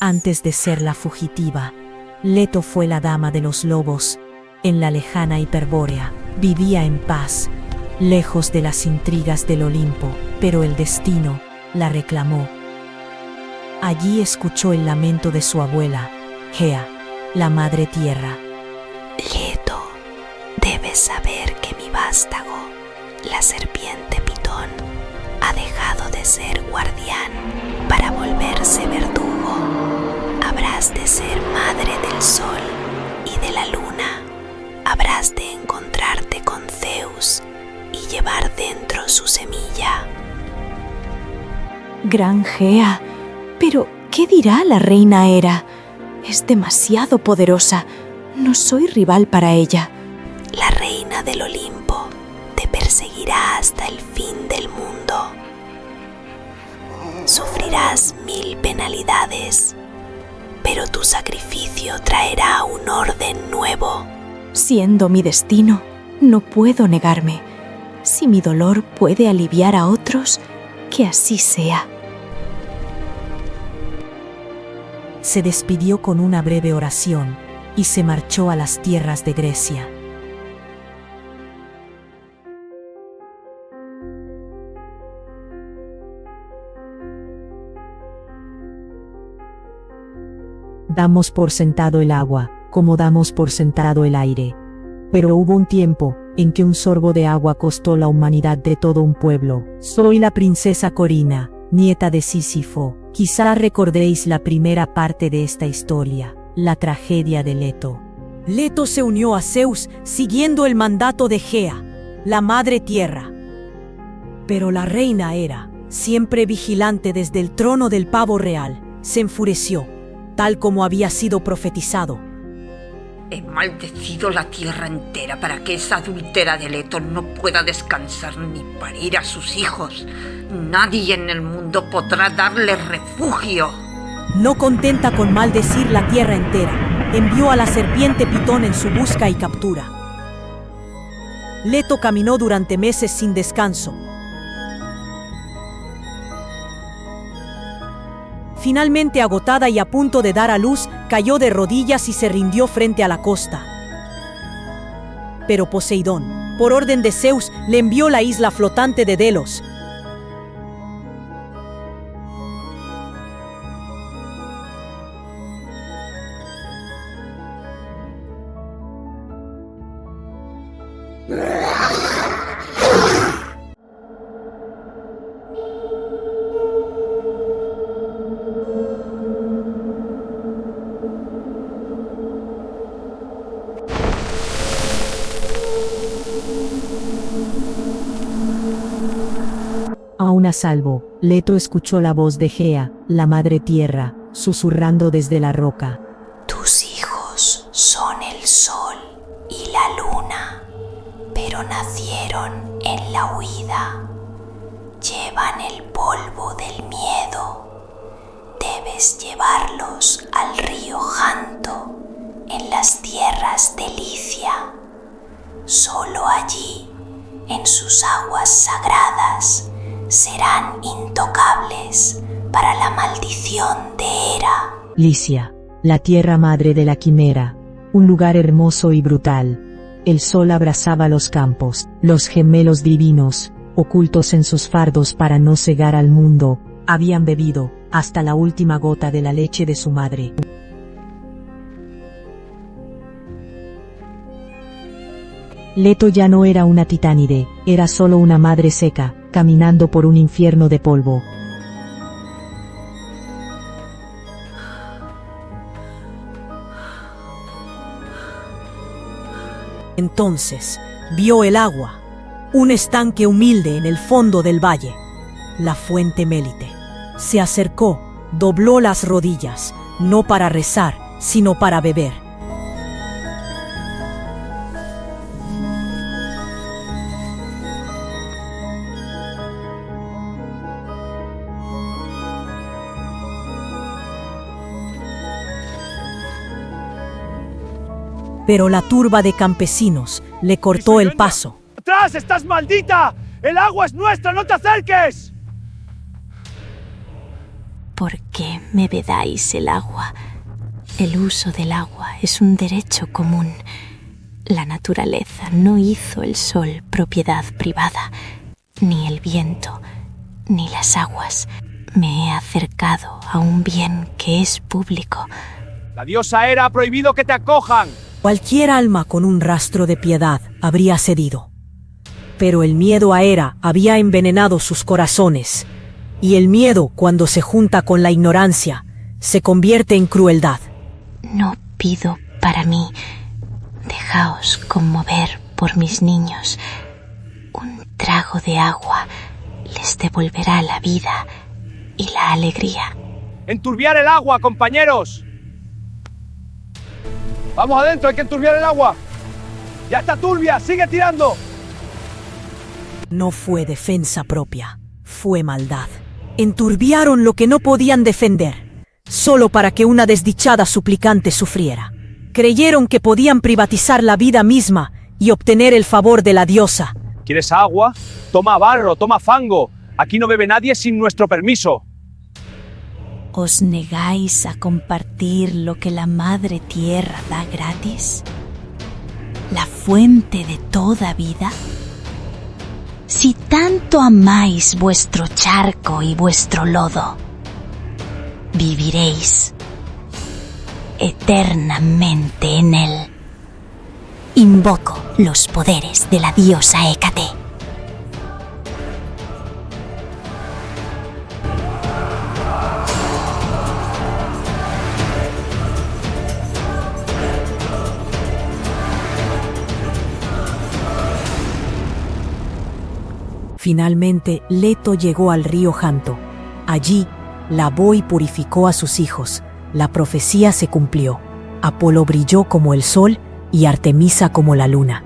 Antes de ser la fugitiva, Leto fue la dama de los lobos. En la lejana Hiperbórea, vivía en paz, lejos de las intrigas del Olimpo, pero el destino la reclamó. Allí escuchó el lamento de su abuela, Gea, la madre tierra. Leto, debes saber que mi vástago, la serpiente Pitón, ha dejado de ser guardián para volverse verdugo. Habrás de ser madre del sol y de la luna. Habrás de encontrarte con Zeus y llevar dentro su semilla. Gran Gea, pero ¿qué dirá la reina Hera? Es demasiado poderosa. No soy rival para ella. La reina del Olimpo te perseguirá hasta el fin del mundo. Sufrirás 1000 penalidades, pero tu sacrificio traerá un orden nuevo. Siendo mi destino, no puedo negarme. Si mi dolor puede aliviar a otros, que así sea. Se despidió con una breve oración y se marchó a las tierras de Grecia. Damos por sentado el agua, como damos por sentado el aire. Pero hubo un tiempo en que un sorbo de agua costó la humanidad de todo un pueblo. Soy la princesa Corina, nieta de Sísifo. Quizá recordéis la primera parte de esta historia, la tragedia de Leto. Leto se unió a Zeus siguiendo el mandato de Gea, la madre tierra. Pero la reina Hera, siempre vigilante desde el trono del pavo real, se enfureció, tal como había sido profetizado. He maldecido la tierra entera para que esa adúltera de Leto no pueda descansar ni parir a sus hijos. Nadie en el mundo podrá darle refugio. No contenta con maldecir la tierra entera, envió a la serpiente Pitón en su busca y captura. Leto caminó durante meses sin descanso. Finalmente, agotada y a punto de dar a luz, cayó de rodillas y se rindió frente a la costa. Pero Poseidón, por orden de Zeus, le envió la isla flotante de Delos. Aún a salvo, Leto escuchó la voz de Gea, la madre tierra, susurrando desde la roca. Tus hijos son el sol y la luna, pero nacieron en la huida. Llevan el polvo del miedo. Debes llevarlos al río Janto, en las tierras de Licia. Solo allí, en sus aguas sagradas, serán intocables para la maldición de Hera. Licia, la tierra madre de la quimera, un lugar hermoso y brutal. El sol abrazaba los campos, los gemelos divinos, ocultos en sus fardos para no cegar al mundo, habían bebido hasta la última gota de la leche de su madre. Leto ya no era una titánide, era solo una madre seca, caminando por un infierno de polvo. Entonces, vio el agua, un estanque humilde en el fondo del valle, la fuente Mélite. Se acercó, dobló las rodillas, no para rezar, sino para beber. Pero la turba de campesinos le cortó el paso. ¡Atrás! ¡Estás maldita! ¡El agua es nuestra! ¡No te acerques! ¿Por que me vedáis el agua. El uso del agua es un derecho común. La naturaleza no hizo el sol propiedad privada, ni el viento, ni las aguas. Me he acercado a un bien que es público. La diosa Hera ha prohibido que te acojan. Cualquier alma con un rastro de piedad habría cedido. Pero el miedo a Hera había envenenado sus corazones, y el miedo, cuando se junta con la ignorancia, se convierte en crueldad. No pido para mí. Dejaos conmover por mis niños. Un trago de agua les devolverá la vida y la alegría. ¡Enturbiar el agua, compañeros! ¡Vamos adentro! ¡Hay que enturbiar el agua! ¡Ya está turbia! ¡Sigue tirando! No fue defensa propia, fue maldad. Enturbiaron lo que no podían defender, solo para que una desdichada suplicante sufriera. Creyeron que podían privatizar la vida misma y obtener el favor de la diosa. ¿Quieres agua? Toma barro, toma fango. Aquí no bebe nadie sin nuestro permiso. ¿Os negáis a compartir lo que la Madre Tierra da gratis? ¿La fuente de toda vida? Si tanto amáis vuestro charco y vuestro lodo, viviréis eternamente en él. Invoco los poderes de la diosa Hécate. Finalmente, Leto llegó al río Janto. Allí, lavó y purificó a sus hijos. La profecía se cumplió. Apolo brilló como el sol y Artemisa como la luna.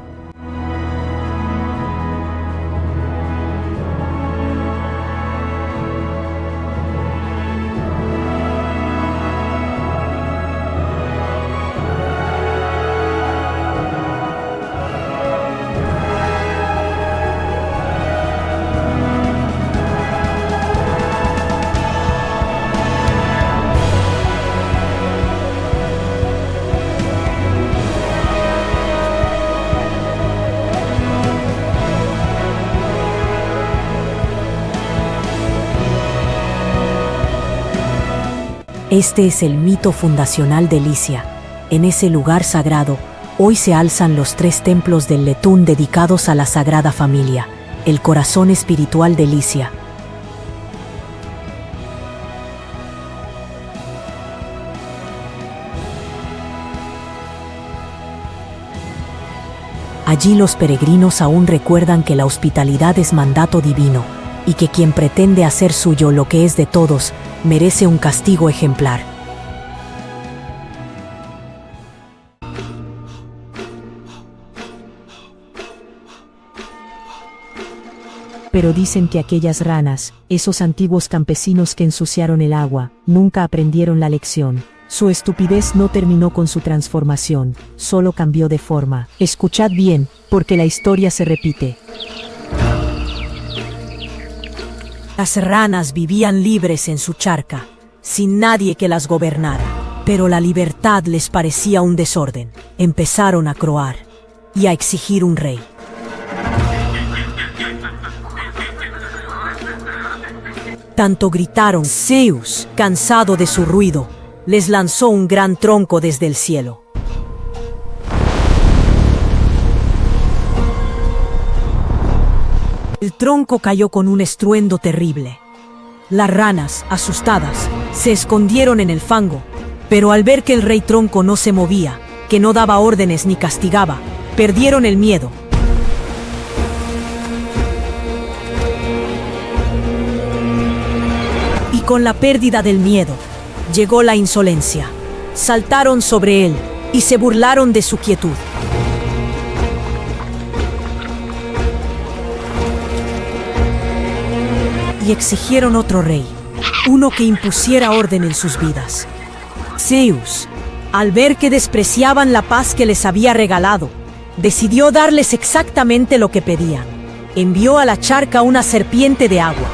Este es el mito fundacional de Licia. En ese lugar sagrado, hoy se alzan los 3 templos del Letún dedicados a la Sagrada Familia, el corazón espiritual de Licia. Allí los peregrinos aún recuerdan que la hospitalidad es mandato divino, y que quien pretende hacer suyo lo que es de todos, merece un castigo ejemplar. Pero dicen que aquellas ranas, esos antiguos campesinos que ensuciaron el agua, nunca aprendieron la lección. Su estupidez no terminó con su transformación, solo cambió de forma. Escuchad bien, porque la historia se repite. Las ranas vivían libres en su charca, sin nadie que las gobernara. Pero la libertad les parecía un desorden. Empezaron a croar y a exigir un rey. Tanto gritaron, Zeus, cansado de su ruido, les lanzó un gran tronco desde el cielo. El tronco cayó con un estruendo terrible. Las ranas, asustadas, se escondieron en el fango, pero al ver que el rey tronco no se movía, que no daba órdenes ni castigaba, perdieron el miedo. Y con la pérdida del miedo, llegó la insolencia. Saltaron sobre él y se burlaron de su quietud. Y exigieron otro rey, uno que impusiera orden en sus vidas. Zeus, al ver que despreciaban la paz que les había regalado, decidió darles exactamente lo que pedían. Envió a la charca una serpiente de agua.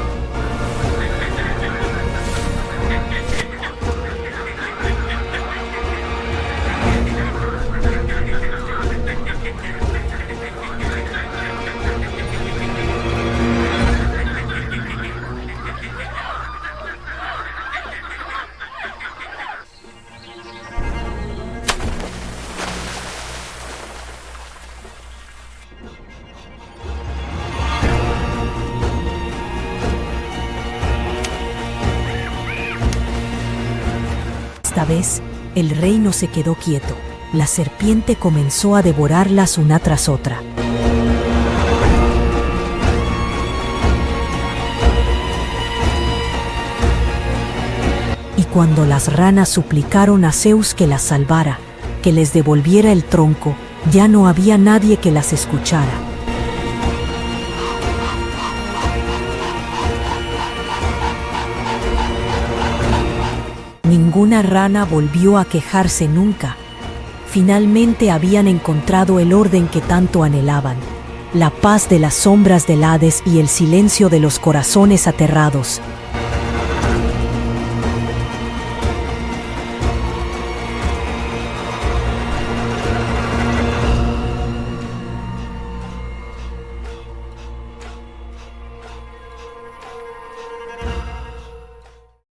Esta vez, el rey no se quedó quieto. La serpiente comenzó a devorarlas una tras otra. Y cuando las ranas suplicaron a Zeus que las salvara, que les devolviera el tronco, ya no había nadie que las escuchara. Ninguna rana volvió a quejarse nunca. Finalmente habían encontrado el orden que tanto anhelaban, la paz de las sombras del Hades y el silencio de los corazones aterrados.